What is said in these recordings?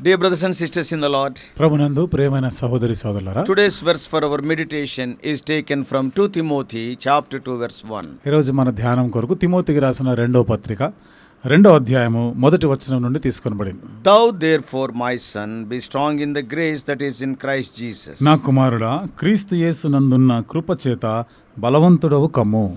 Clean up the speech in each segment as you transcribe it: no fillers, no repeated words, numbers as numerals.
Dear brothers and sisters in the Lord, ప్రభునందు ప్రియమైన సహోదరి సోదరులారా, today's verse for our meditation is taken from 2 Timothy chapter 2 verse 1. ఈరోజు మన ధ్యానం కొరకు తిమోతికి రాసిన 2వ పత్రిక 2వ అధ్యాయము 1వ వచనం నుండి తీసుకొనబడింది. Thou therefore, my son, be strong in the grace that is in Christ Jesus. నా కుమారుడా, క్రీస్తు యేసునందున్న కృప చేత బలవంతుడవు కమ్ము.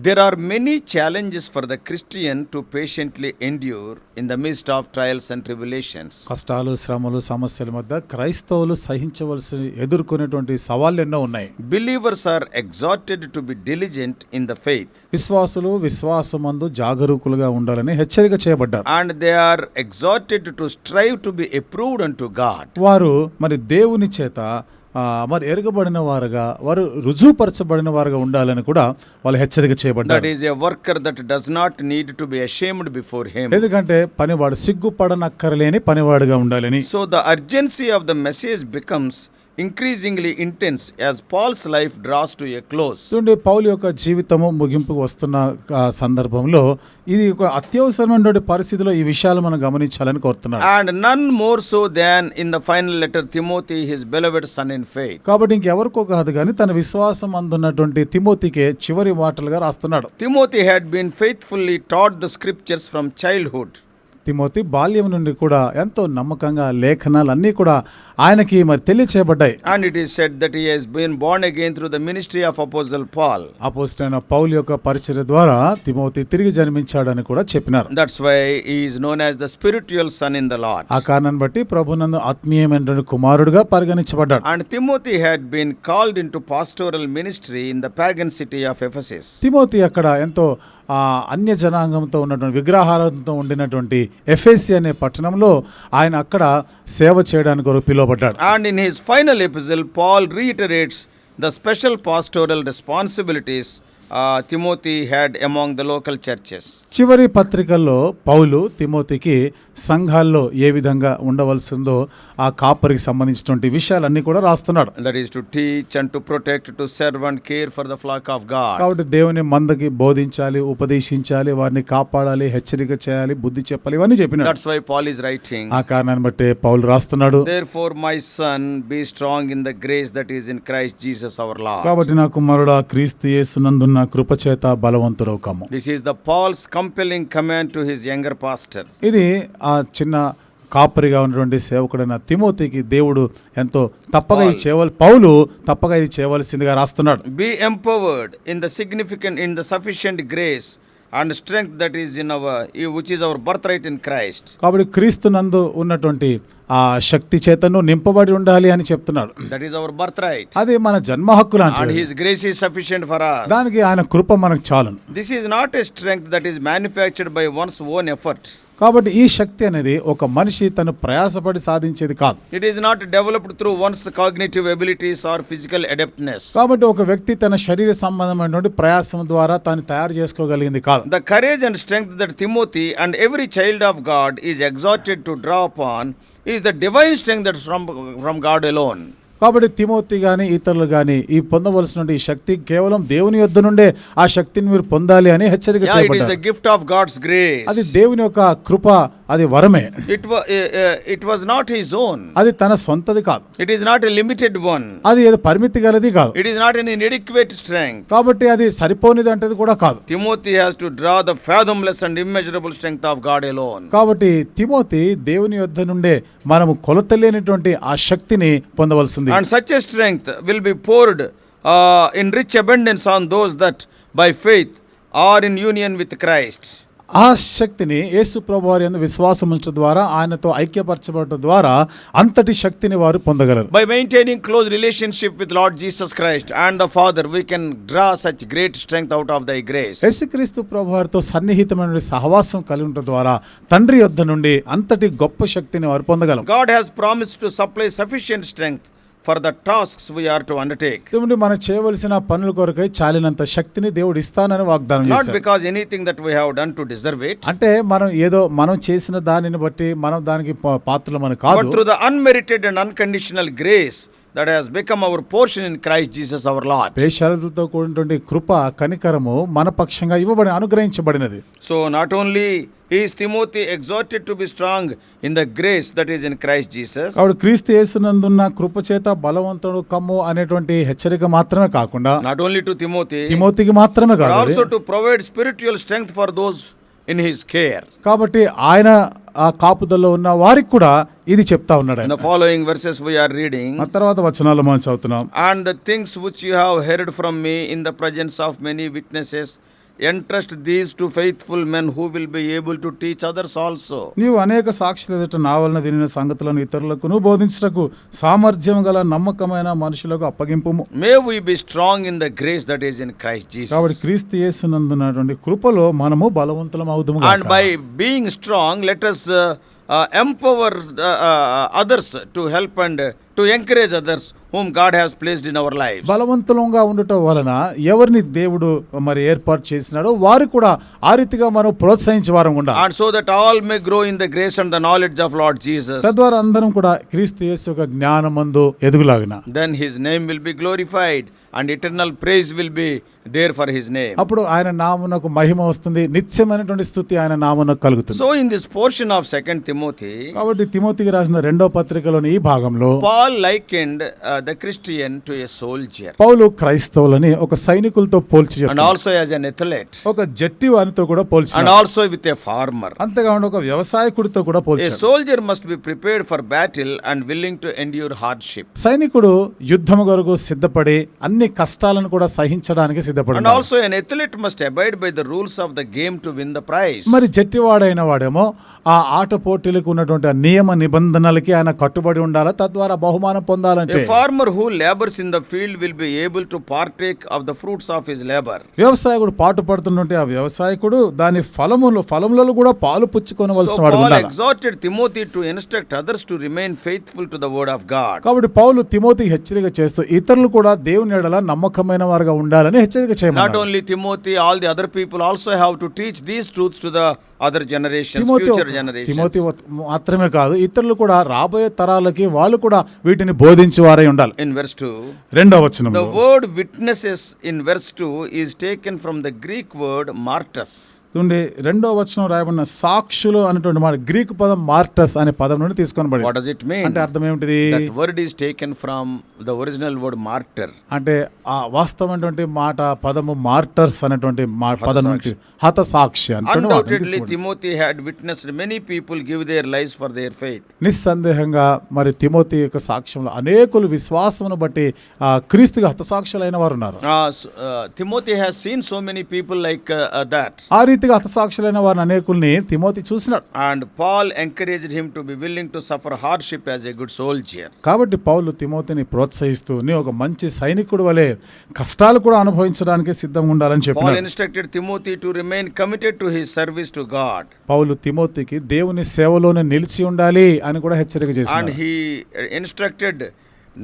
There are many challenges for the Christian to patiently endure in the midst of trials and tribulations. కష్టాలు, శ్రమలు, సమస్యల మధ్య క్రైస్తవులు సహించవలసి ఎదుర్కొనేటువంటి సవాళ్లు ఎన్నో ఉన్నాయి. Believers are exhorted to be diligent in the faith. విశ్వాసులు విశ్వాసమందు జాగరూకులుగా ఉండాలని హెచ్చరిక చేయబడ్డారు. And they are exhorted to strive to be approved unto God. వారు మరి దేవుని చేత మరి ఎరగబడిన వారుగా, వారు రుజువుపరచబడిన వారుగా ఉండాలని కూడా వాళ్ళు హెచ్చరిక చేయబడ్డారు. That is a worker that does not need to be ashamed before him. ఎందుకంటే పనివాడు సిగ్గుపడనక్కరలేని పనివాడుగా ఉండాలని. So the urgency of the message becomes increasingly intense as Paul's life draws to a close. చూడండి, పౌలు యొక్క జీవితము ముగింపుకు వస్తున్న సందర్భంలో ఇది ఒక అత్యవసరమైనటువంటి పరిస్థితిలో ఈ విషయాలు మనం గమనించాలని కోరుతున్నాను. And none more so than in the final letter Timothy, his beloved son in faith. కాబట్టి ఇంకెవరికో కాదు కానీ తన విశ్వాసం అందున్నటువంటి తిమోతికే చివరి మాటలుగా రాస్తున్నాడు. Timothy had been faithfully taught the scriptures from childhood. Timothy బాల్యం నుండి కూడా ఎంతో నమ్మకంగా లేఖనాలన్నీ కూడా ఆయనకి మరి తెలియచేయబడ్డాయి. And it is said that he has been born again through the ministry of Apostle Paul. అపోస్తలుడైన పౌలు యొక్క పరిచర్య ద్వారా తిమోతి తిరిగి జన్మించాడని కూడా చెప్పినారు. That's why he is known as the spiritual son in the Lord. ఆ కారణాన్ని బట్టి ప్రభునందు ఆత్మీయమైన కుమారుడుగా పరిగణించబడ్డాడు. And Timothy had been called into pastoral ministry in the pagan city of Ephesus. Timothy అక్కడ ఎంతో అన్య జనాంగంతో ఉన్నటువంటి విగ్రహాలతో ఉండినటువంటి ఎఫెసీ అనే పట్టణంలో ఆయన అక్కడ సేవ చేయడానికి కొరకు పిలువబడ్డాడు. And in his final epistle, Paul reiterates the special pastoral responsibilities Timothy had among the local churches. చివరి పత్రికల్లో పౌలు తిమోతికి సంఘాల్లో ఏ విధంగా ఉండవలసిందో ఆ కాపరికి సంబంధించినటువంటి విషయాలన్నీ కూడా రాస్తున్నాడు. That is to teach and to protect, to serve and care for the flock of God. కాబట్టి దేవుని మందకి బోధించాలి, ఉపదేశించాలి, వారిని కాపాడాలి, హెచ్చరిక చేయాలి, బుద్ధి చెప్పాలి, ఇవన్నీ చెప్పినాడు. That's why Paul is writing. ఆ కారణాన్ని బట్టి పౌలు రాస్తున్నాడు. Therefore, my son, be strong in the grace that is in Christ Jesus our Lord. కాబట్టి నా కుమారుడా, క్రీస్తు యేసునందున్న కృప చేత బలవంతుడవు కమ్ము. This is the Paul's compelling command to his younger pastor. ఇది ఆ చిన్న కాపరిగా ఉన్నటువంటి సేవకుడైన తిమోతికి దేవుడు ఎంతో తప్పగా పౌలు తప్పగా ఇది చేయవలసిందిగా రాస్తున్నాడు. Be empowered in the sufficient grace and strength that is in which is our birthright in Christ. కాబట్టి క్రీస్తునందు ఉన్నటువంటి ఆ శక్తి చేతను నింపబడి ఉండాలి అని చెప్తున్నాడు. That is our birthright. అది మన జన్మ హక్కు లాంటిది. And his grace is sufficient for us. దానికి ఆయన కృప మనకు చాలు. This is not a strength that is manufactured by one's own effort. కాబట్టి ఈ శక్తి అనేది ఒక మనిషి తను ప్రయాసపడి సాధించేది కాదు. It is not developed through one's cognitive abilities or physical adeptness. కాబట్టి ఒక వ్యక్తి తన శరీర సంబంధమైనటువంటి ప్రయాసం ద్వారా తాను తయారు చేసుకోగలిగింది కాదు. The courage and strength that Timothy and every child of God is exhorted to draw upon is the divine strength that is from God alone. కాబట్టి తిమోతి గాని ఇతరులు గాని ఈ పొందవలసిన ఈ శక్తి కేవలం దేవుని యొద్ద నుండే ఆ శక్తిని మీరు పొందాలి అని హెచ్చరిక చేయబడ్డారు. It is the gift of God's grace. అది దేవుని యొక్క కృప, అది వరమే. It was not his own. అది తన సొంతది కాదు. It is not a limited one. అది ఏదో పరిమితి గలది కాదు. It is not an inadequate strength. కాబట్టి అది సరిపోనిది అంటే కూడా కాదు. Timothy has to draw the fathomless and immeasurable strength of God alone. కాబట్టి తిమోతి దేవుని యొద్ద నుండే మనము కొలతలేనటువంటి ఆ శక్తిని పొందవలసింది. And such a strength will be poured in rich abundance on those that by faith are in union with Christ. ఆ శక్తిని యేసు ప్రభువారి యందు విశ్వాసం ఉంచడం ద్వారా, ఆయనతో ఐక్యపరచబడటం ద్వారా అంతటి శక్తిని వారు పొందగలరు. By maintaining close relationship with Lord Jesus Christ and the Father, we can draw such great strength out of thy grace. యేసుక్రీస్తు ప్రభువారితో సన్నిహితమైన సహవాసం కలిగి ఉండటం ద్వారా తండ్రి యొద్ద నుండి అంతటి గొప్ప శక్తిని వారు పొందగలరు. God has promised to supply sufficient strength for the tasks we are to undertake. దేవుడు మనం చేయవలసిన పనుల కొరకై చాలినంత శక్తిని దేవుడు ఇస్తానని వాగ్దానం Not చేశాడు. because anything that we have done to deserve it, అంటే మనం చేసిన దానిని బట్టి మనం దానికి పాత్రలమని but కాదు, through the unmerited and unconditional grace that has become our portion in Christ Jesus our Lord. షరతులతో కూడినటువంటి కృప కనికరము మన పక్షంగా అనుగ్రహించబడినది. So not only is Timothy exhorted to be strong in the grace that is in Christ Jesus, కాబట్టి క్రీస్తు యేసునందున్న కృప చేత బలవంతుడు కమ్ము అనేటువంటి హెచ్చరిక మాత్రమే కాకుండా not only to Timothy, తిమోతికి మాత్రమే but కాదు, also to provide spiritual strength for those in his care. కాబట్టి ఆయన ఆ కాపుదల్లో ఉన్న వారికి కూడా ఇది చెప్తా ఉన్నాడు. In the following verses we are reading, ఆ తర్వాత వచనాలు మనం చదువుతున్నాం. and the things which you have heard from me in the presence of many witnesses, entrust these to faithful men who will be able to teach others also. నీవు అనేక సాక్షుల ఎదుట నా వలన వినిన సంగతులను ఇతరులకు బోధించుటకు సామర్థ్యం గల నమ్మకమైన మనుషులకు అప్పగింపుము. May we be strong in the grace that is in Christ Jesus. కాబట్టి క్రీస్తు యేసునందున్నటువంటి కృపలో మనము బలవంతులం అవుదుము. And by being strong, let us empower others to help and to encourage others whom God has placed in our lives. బలవంతులంగా ఉండటం వలన ఎవరిని దేవుడు మరి ఏర్పాటు చేసినాడో వారు కూడా ఆ రీతిగా మనం ప్రోత్సహించే వారం ఉండాలి. And so that all may grow in the grace and the knowledge of Lord Jesus. తద్వారా అందరం కూడా క్రీస్తు యేసు యొక్క జ్ఞానమందు ఎదుగులాగిన. Then his name will be glorified and eternal praise will be there for his name. అప్పుడు ఆయన నామమునకు మహిమ వస్తుంది, నిత్యమైనటువంటి స్తుతి ఆయన నామమునకు కలుగుతుంది. So in this portion of 2 Timothy, కాబట్టి తిమోతికి రాసిన 2వ పత్రికలోని ఈ భాగంలో Paul likened the Christian to a soldier పౌలు క్రైస్తవులని ఒక సైనికులతో పోల్చి and చెప్పాడు. also as an athlete ఒక జట్టి వానితో కూడా and పోల్చాడు. also with a farmer. అంతేకాకుండా ఒక వ్యవసాయకుడితో కూడా A పోల్చాడు. soldier must be prepared for battle and willing to endure hardship. సైనికుడు యుద్ధము కొరకు సిద్ధపడి అన్ని కష్టాలను కూడా సహించడానికి సిద్ధపడి And ఉండాలి. also an athlete must abide by the rules of the game to win the prize. మరి జట్టివాడైన వాడేమో ఆ ఆట పోటీలకు ఉన్నటువంటి ఆ నియమ నిబంధనలకి ఆయన కట్టుబడి ఉండాలి, తద్వారా బహుమానం పొందాలంటే. A farmer who labors in the field will be able to partake of the fruits of his labor. వ్యవసాయకుడు పాటు పడుతున్నట్టు ఆ వ్యవసాయకుడు దాని ఫలములలో కూడా పాలు పుచ్చుకోవలసిన So వాడు Paul ఉండాలి. exhorted Timothy to instruct others to remain faithful to the word of God. కాబట్టి పౌలు తిమోతికి హెచ్చరిక చేస్తూ ఇతరులు కూడా దేవుని ఎడల నమ్మకమైన వారుగా ఉండాలని హెచ్చరిక Not చేయమన్నాడు. only Timothy, all the other people also have to teach these truths to the other generations, future generations. Timothy మాత్రమే కాదు, ఇతరులు కూడా రాబోయే తరాలకి వాళ్ళు కూడా వీటిని బోధించే వారై ఉండాలి. In verse 2, 2వ వచనంలో the word witnesses in verse 2 is taken from the Greek word martyrs. చూడండి, 2వ వచనం రాయబడిన సాక్షులు అనేటువంటి మాట గ్రీకు పదం మార్టస్ అనే పదం నుండి తీసుకొనబడింది. What does it mean? అంటే అర్థం ఏమిటిది? That word is taken from the original word martyr. అంటే ఆ వాస్తవమైనటువంటి మాట పదము మార్టర్స్ అనేటువంటి పదం నుండి హతసాక్షి Undoubtedly Timothy had witnessed many people give their lives for their faith. నిస్సందేహంగా మరి తిమోతి యొక్క సాక్ష్యంలో అనేకులు విశ్వాసమును బట్టి క్రీస్తుగా హతసాక్షులైన వారు ఉన్నారు. Timothy has seen so many people like that. ఆ రీతిగా హతసాక్షులైన వారిని అనేకుల్ని తిమోతి చూసినాడు. And Paul encouraged him to be willing to suffer hardship as a good soldier. కాబట్టి పౌలు తిమోతిని ప్రోత్సహిస్తూ నీ ఒక మంచి సైనికుడు వలె కష్టాలు కూడా అనుభవించడానికి సిద్ధంగా ఉండాలని Paul చెప్పాడు. instructed Timothy to remain committed to his service to God. పౌలు తిమోతికి దేవుని సేవలోనే నిలిచి ఉండాలి అని కూడా హెచ్చరిక And చేశాడు. he instructed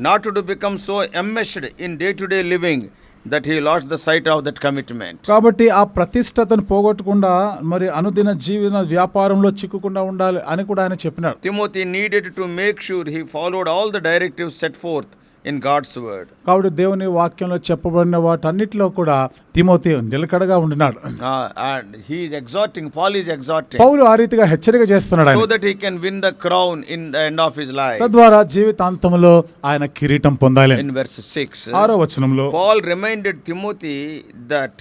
not to become so enmeshed in day-to-day living that he lost the sight of that commitment. కాబట్టి ఆ ప్రతిష్టతను పోగొట్టకుండా మరి అనుదిన జీవన వ్యాపారంలో చిక్కుకుండా ఉండాలి అని కూడా ఆయన చెప్పినాడు. Timothy needed to make sure he followed all the directives set forth in God's word. కాబట్టి దేవుని వాక్యంలో చెప్పబడిన వాటన్నిటిలో కూడా తిమోతి నిలకడగా ఉండినాడు. And he is exhorting, Paul is exhorting, పౌలు ఆ రీతిగా హెచ్చరిక చేస్తున్నాడు so ఆయన. that he can win the crown in the end of his life. తద్వారా జీవితాంతంలో ఆయన కిరీటం పొందాలి. In verse 6, 6వ వచనంలో Paul reminded Timothy that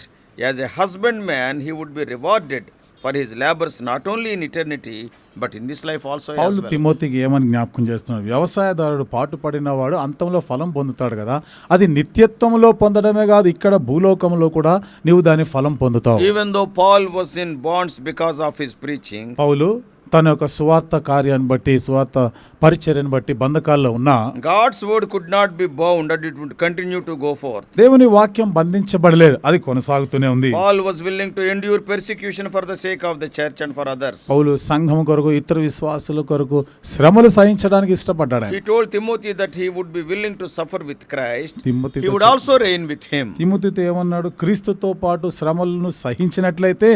as a husbandman he would be rewarded for his labors not only in eternity but in this life also as Paul well. తిమోతికి ఏమని జ్ఞాపకం చేస్తున్నాడు? వ్యవసాయదారుడు పాటు పడినవాడు అంతంలో ఫలం పొందుతాడు కదా, అది నిత్యత్వంలో పొందడమే కాదు, ఇక్కడ భూలోకంలో కూడా నీవు దాని ఫలం పొందుతావు. Even though Paul was in bonds because of his preaching, పౌలు తన యొక్క సువార్త కార్యాన్ని బట్టి సువార్త పరిచర్యను బట్టి బంధకాల్లో ఉన్నా God's word could not be bound and it would continue to go forth. దేవుని వాక్యం బంధించబడలేదు, అది కొనసాగుతూనే ఉంది. Paul was willing to endure persecution for the sake of the church and for others. పౌలు సంఘం కొరకు ఇతర విశ్వాసుల కొరకు శ్రమలు సహించడానికి ఇష్టపడ్డాడు. He told Timothy that he would be willing to suffer with Christ. తిమోతితో He would also reign with him. తిమోతితో ఏమన్నాడు? క్రీస్తుతో పాటు శ్రమలను సహించినట్లయితే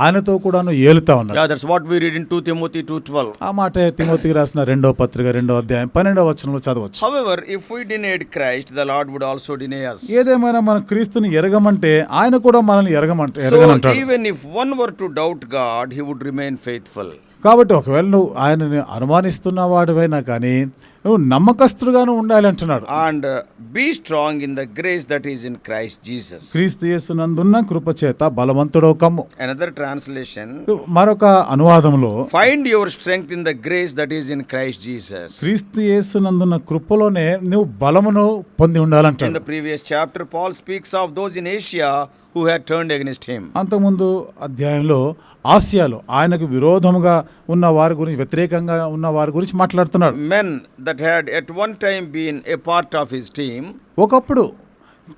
ఆయనతో కూడాను ఏలుతా ఉన్నాడు. Yeah, that's what we read in 2 Timothy 2:12. ఆ మాట తిమోతికి రాసిన 2వ పత్రిక 2వ అధ్యాయం 12వ వచనంలో చదవచ్చు. However, if we denied Christ, the Lord would also deny us. ఏదేమైనా మన క్రీస్తుని ఎరగమంటే ఆయన కూడా మనల్ని So ఎరగనంటాడు. even if one were to doubt God, he would remain faithful. కాబట్టి ఒకవేళ నువ్వు ఆయనని అనుమానిస్తున్న వాడివైనా కానీ నువ్వు నమ్మకస్తుడుగాను ఉండాలి అంటున్నాడు. And be strong in the grace that is in Christ Jesus. క్రీస్తు యేసునందున్న కృపచేత బలవంతుడో కమ్ము. Another translation, మరొక అనువాదంలో find your strength in the grace that is in Christ Jesus. క్రీస్తు యేసునందున్న కృపలోనే నువ్వు బలమును పొంది In ఉండాలంటాడు. the previous chapter, Paul speaks of those in Asia who had turned against him. అంతకుముందు అధ్యాయంలో ఆసియాలో ఆయనకు విరోధముగా ఉన్న వారి గురించి, వ్యతిరేకంగా ఉన్న వారి గురించి మాట్లాడుతున్నాడు. Men that had at one time been a part of his team. ఒకప్పుడు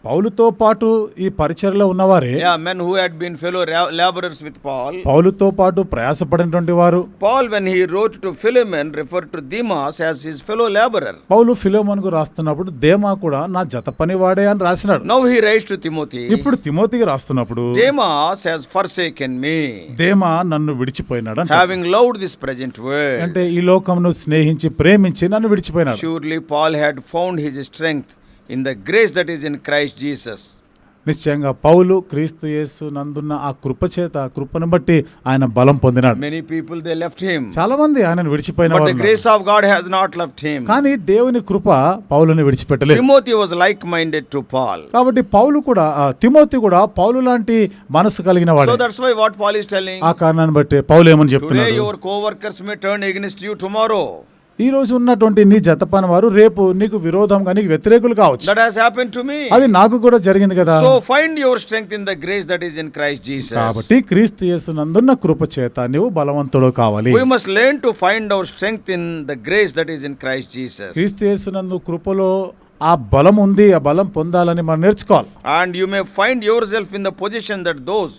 పౌలుతో పాటు ఈ పరిచర్యలో ఉన్నవారే, Yeah, men who had been fellow laborers with Paul. పౌలుతో పాటు ప్రయాసపడినటువంటి వారు. Paul, when he wrote to Philemon, referred to Demas as his fellow laborer. పౌలు ఫిలెమోనుకు రాస్తున్నప్పుడు దేమా కూడా నా జత పనివాడే అని రాసినాడు. Now he writes to Timothy, ఇప్పుడు తిమోతికి రాస్తున్నప్పుడు Demas has forsaken me, దేమా నన్ను విడిచిపోయినాడు అంటాడు. having loved this present world. అంటే ఈ లోకమును స్నేహించి ప్రేమించి నన్ను విడిచిపోయినాడు. Surely Paul had found his strength in the grace that is in Christ Jesus. నిశ్చయంగా పౌలు క్రీస్తు యేసు నందున్న ఆ కృపచేత, కృపను బట్టి ఆయన బలం పొందినాడు. Many people, they left him, చాలా మంది ఆయనను విడిచిపోయిన but వారు the ఉన్నారు. grace of God has not left him. కానీ దేవుని కృప పౌలుని విడిచిపెట్టలేదు. Timothy was like-minded to Paul. కాబట్టి పౌలు కూడా తిమోతి కూడా పౌలు లాంటి మనసు కలిగిన So వాడు. that's why what Paul is telling, ఆ కారణాన్ని బట్టి పౌలు ఏమని today చెప్తున్నాడు? your co-workers may turn against you tomorrow. ఈ రోజు ఉన్నటువంటి నీ జత పని వారు రేపు నీకు విరోధంగా, నీకు వ్యతిరేకులు కావచ్చు. That has happened to me. అది నాకు కూడా జరిగింది కదా. So find your strength in the grace that is in Christ Jesus. కాబట్టి క్రీస్తు యేసు నందున్న కృప చేత నీవు బలవంతుడు కావాలి. We must learn to find our strength in the grace that is in Christ Jesus. క్రీస్తు యేసు నందు కృపలో ఆ బలం ఉంది, ఆ బలం పొందాలని మనం నేర్చుకోవాలి. And you may find yourself in the position that those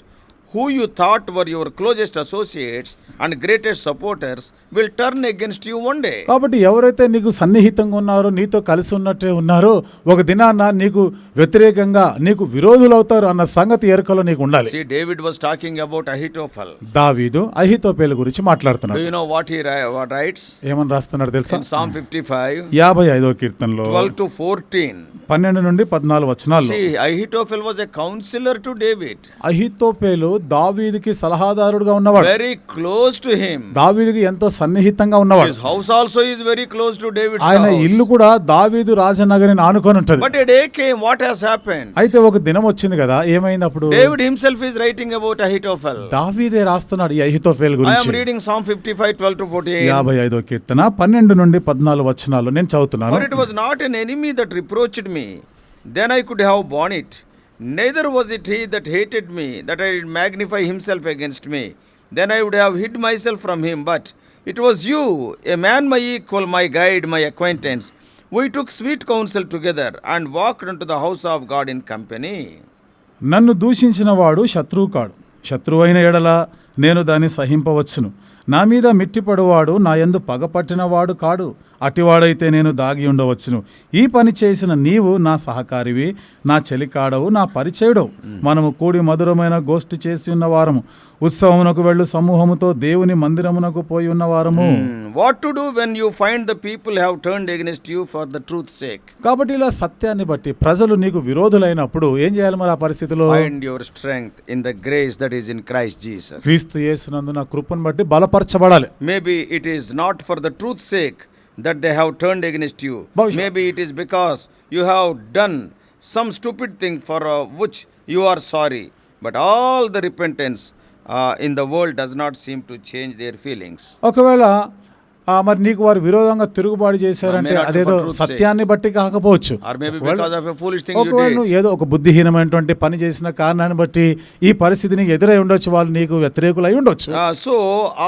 who you thought were your closest associates and greatest supporters will turn against you one day. కాబట్టి ఎవరైతే నీకు సన్నిహితంగా ఉన్నారో, నీతో కలిసి ఉన్నట్టే ఉన్నారో, ఒక దినాన నీకు వ్యతిరేకంగా, నీకు విరోధులు అవుతారు అన్న సంగతి ఎరుకలో నీకు ఉండాలి. See, David was talking about Ahithophel. దావీదు అహీతోపేలు గురించి Do మాట్లాడుతున్నాడు. you know what he writes? ఏమని రాస్తున్నాడు తెలుసా? In Psalm 55, 55వ కీర్తనలో 12 to 14. 12 నుండి 14 వచనాల్లో See, Ahithophel was a counselor to David. అహీతోపేలు దావీదుకి సలహాదారుడుగా ఉన్నవాడు. Very close to him. దావీదుకి ఎంతో సన్నిహితంగా ఉన్నవాడు. His house also is very close to David's ఆయన house. ఇల్లు కూడా దావీదు రాజనగరిని ఆనుకొని ఉంటది. But a day came, what has happened? అయితే ఒక దినం వచ్చింది కదా, ఏమైంది అప్పుడు? David himself is writing about Ahithophel. దావీదే రాస్తున్నాడు ఈ అహీతోపేలు I గురించి. am reading Psalm 55, 12 to 14. 55వ కీర్తన 12 నుండి 14 వచనాలు నేను చదువుతున్నాను. For it was not an enemy that reproached me, then I could have borne it. Neither was it he that hated me, that I did magnify himself against me. Then I would have hid myself from him. But it was you, a man my equal, my guide, my acquaintance. We took sweet counsel together and walked unto the house of God in company. నన్ను దూషించిన వాడు శత్రువు కాడు, శత్రువైన ఎడల నేను దాన్ని సహింపవచ్చును. నా మీద మిట్టిపడువాడు నా యందు పగపట్టినవాడు కాడు, అటివాడైతే నేను దాగి ఉండవచ్చును. ఈ పని చేసిన నీవు నా సహకారివి, నా చెలికాడవు, నా పరిచయుడవు. మనము కూడి మధురమైన గోష్ఠి చేసి ఉన్నవారము, ఉత్సవమునకు వెళ్ళు సమూహముతో దేవుని మందిరమునకు పోయి ఉన్నవారము. What to do when you find the people have turned against you for the truth's sake? కాబట్టి ఇలా సత్యాన్ని బట్టి ప్రజలు నీకు విరోధులైనప్పుడు ఏం చేయాలి మరి ఆ పరిస్థితిలో? Find your strength in the grace that is in Christ Jesus. క్రీస్తు యేసునందు నా కృపను బట్టి బలపరచబడాలి. Maybe it is not for the truth's sake that they have turned against you. Bhusha. Maybe it is because you have done some stupid thing for which you are sorry. But all the repentance in the world does not seem to change their feelings. ఒకవేళ మరి నీకు వారు విరోధంగా తిరుగుబాటు చేశారంటే May not be అదేదో for truth's sake. సత్యాన్ని బట్టి కాకపోవచ్చు. Or maybe because of a foolish thing you ఒకవేళ did. నువ్వు ఏదో ఒక బుద్ధిహీనమైనటువంటి పని చేసిన కారణాన్ని బట్టి ఈ పరిస్థితి నీకు ఎదురై ఉండొచ్చు, వాళ్ళు నీకు వ్యతిరేకులు అయి ఉండొచ్చు. So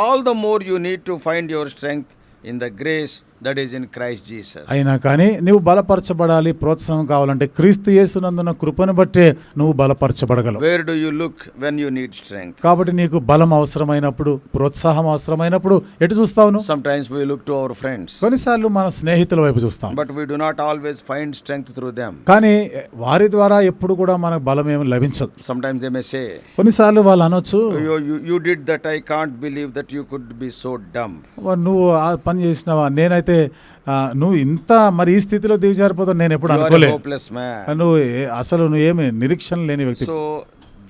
all the more you need to find your strength in the grace that is in Christ Jesus. అయినా కానీ నువ్వు బలపరచబడాలి, ప్రోత్సాహం కావాలంటే క్రీస్తు యేసునందున్న కృపను బట్టే నువ్వు బలపరచబడగలవు. Where do you look when you need strength? కాబట్టి నీకు బలం అవసరమైనప్పుడు, ప్రోత్సాహం అవసరమైనప్పుడు ఎటు చూస్తావు నువ్వు? Sometimes we look to our friends, కొన్నిసార్లు మన స్నేహితుల వైపు చూస్తాం, but we do not always find strength through them. కానీ వారి ద్వారా ఎప్పుడు కూడా మనకు బలం ఏమి లభించదు. Sometimes they may say, కొన్నిసార్లు వాళ్ళు అనొచ్చు, you did that, I can't believe that you could be so dumb. నువ్వు ఆ పని చేసినావా, నేనైతే నువ్వు ఇంత మరి ఈ స్థితిలో దిగజారిపోతావు నేను ఎప్పుడు You are a అనుకోలేదు. hopeless man. అసలు నువ్వేమి నిరీక్షణ లేని వ్యక్తి. So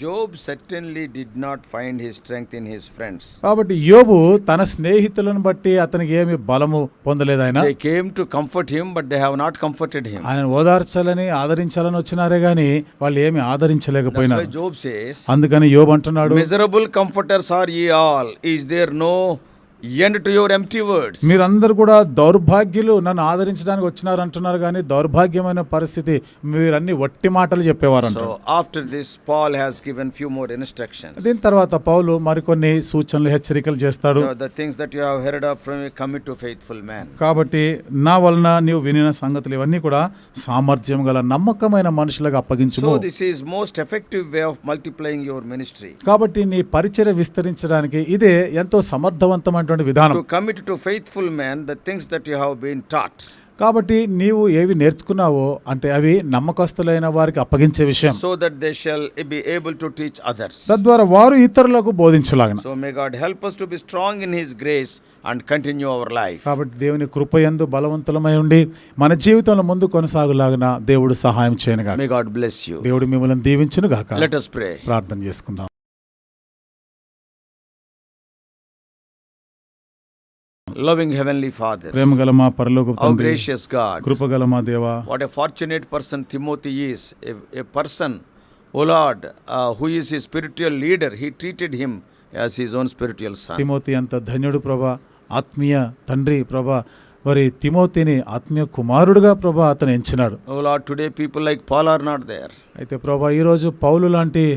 Job certainly did not find his strength in his friends. కాబట్టి యోబు తన స్నేహితులను బట్టి అతనికి ఏమి బలము పొందలేదు. ఆయన They came to comfort him, but they have not comforted him. ఆయన ఓదార్చాలని ఆదరించాలని వచ్చినారే గాని వాళ్ళు ఏమి That's why ఆదరించలేకపోయినారు. Job says, అందుకని యోబు అంటున్నాడు, miserable comforters are ye all, is there no end to your empty words? మీరందరూ కూడా దౌర్భాగ్యులు, నన్ను ఆదరించడానికి వచ్చినారు అంటున్నారు కానీ దౌర్భాగ్యమైన పరిస్థితి, మీరన్ని వట్టి మాటలు చెప్పేవారు అంటారు. So after this, Paul has given few more instructions. దీని తర్వాత పౌలు మరికొన్ని సూచనలు, హెచ్చరికలు చేస్తాడు. So the things that you have heard of from me, commit to faithful man. కాబట్టి నా వలన నీవు వినిన సంగతులు ఇవన్నీ కూడా సామర్థ్యం గల నమ్మకమైన మనుషులకు అప్పగించుము. So this is most effective way of multiplying your ministry. కాబట్టి నీ పరిచర్య విస్తరించడానికి ఇదే ఎంతో సమర్థవంతమైనటువంటి విధానం. To commit to faithful man the things that you have been taught. కాబట్టి నీవు ఏవి నేర్చుకున్నావో అంటే అవి నమ్మకస్తులైన వారికి అప్పగించే విషయం, So that they shall be able to teach others. తద్వారా వారు ఇతరులకు బోధించలాగన. So may God help us to be strong in His grace and continue our life. కాబట్టి దేవుని కృపయందు బలవంతులమై ఉండి మన జీవితంలో ముందు కొనసాగులాగన దేవుడు సహాయం చేయనుగాక. May God bless you. దేవుడు మిమ్మల్ని దీవించును గాక. Let us pray. ప్రార్థన చేసుకుందాం. Loving Heavenly Father, ప్రేమగల మా పరలోకపు how తండ్రి, gracious God, కృపగల మా దేవా, what a fortunate person Timothy is, a person, O Lord, who is his spiritual leader. He treated him as his own spiritual son. Timothy అంత ధన్యుడు ప్రభా, ఆత్మీయ తండ్రి ప్రభా, మరి తిమోతిని ఆత్మీయ కుమారుడుగా ప్రభా అతను ఎంచినాడు. O Lord, today people like Paul are not there. అయితే ప్రభా ఈరోజు పౌలు లాంటి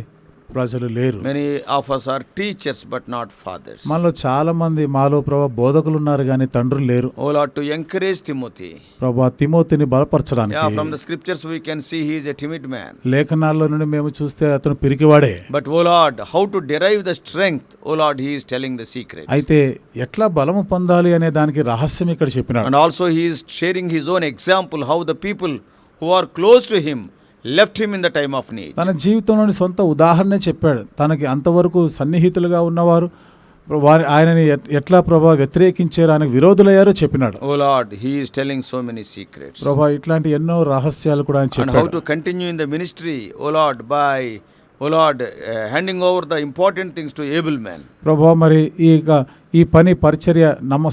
ప్రజలు లేరు. Many of us are teachers but not fathers. మనలో చాలా మంది మాలో ప్రభా బోధకులు ఉన్నారు కానీ తండ్రులు లేరు. O Lord, to encourage Timothy. ప్రభా తిమోతిని బలపరచడానికి, Yeah, from the scriptures we can see he is a timid man. లేఖనాల్లో నుండి మేము చూస్తే అతను పిరికివాడే. But O Lord, how to derive the strength? O Lord, he is telling the secret. అయితే ఎట్లా బలము పొందాలి అనే దానికి రహస్యం ఇక్కడ చెప్పినాడు. And also he is sharing his own example how the people who are close to him left him in the time of need. తన జీవితంలోని సొంత ఉదాహరణ చెప్పాడు. తనకి అంతవరకు సన్నిహితులుగా ఉన్నవారు వారి ఆయనని ఎట్లా ప్రభా వ్యతిరేకించారు, ఆయనకు విరోధులయ్యారో చెప్పినాడు. Oh Lord, he is telling so many secrets. ప్రభా ఇట్లాంటి ఎన్నో రహస్యాలు కూడా ఆయన And how చెప్పాడు. to continue in the ministry, oh Lord, by, oh Lord, handing over the important things to able men. ప్రభా మరి ఈ పని పరిచర్య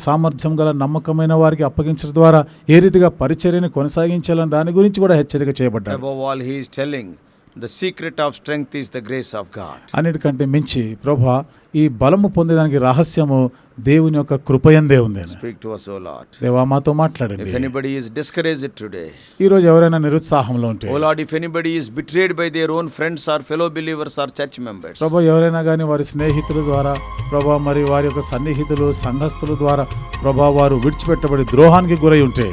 సామర్థ్యం గల నమ్మకమైన వారికి అప్పగించడం ద్వారా ఏ రీతిగా పరిచర్యని కొనసాగించాలని దాని గురించి కూడా హెచ్చరిక చేయబడ్డాడు. Above all, he is telling the secret of strength is the grace of God. అన్నిటికంటే మించి ప్రభా ఈ బలము పొందేదానికి రహస్యము దేవుని యొక్క కృపయందే ఉంది. Speak to us, O Lord. దేవా మాతో మాట్లాడండి. If anybody is discouraged today, ఈ రోజు ఎవరైనా నిరుత్సాహంలో ఉంటే, O Lord, if anybody is betrayed by their own friends or fellow believers or church members, ప్రభా ఎవరైనా కానీ వారి స్నేహితుల ద్వారా ప్రభా మరి వారి యొక్క సన్నిహితులు సంఘస్థుల ద్వారా ప్రభా వారు విడిచిపెట్టబడి ద్రోహానికి గురై ఉంటే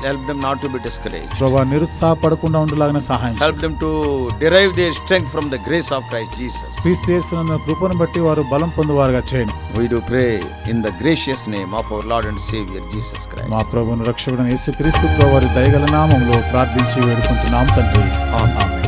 help them not to be discouraged. ప్రభా నిరుత్సాహపడకుండా ఉండలాగిన సహాయం Help them to derive their strength from the grace of Christ Jesus. క్రీస్తు యేసునందు కృపను బట్టి వారు బలం పొందువారుగా చేయండి. We do pray in the gracious name of our Lord and Savior Jesus Christ. మా ప్రభువును రక్షకుడైన యేసుక్రీస్తు వారి దయగల నామములో ప్రార్థించి వేడుకుంటున్నాం తండ్రి. Amen.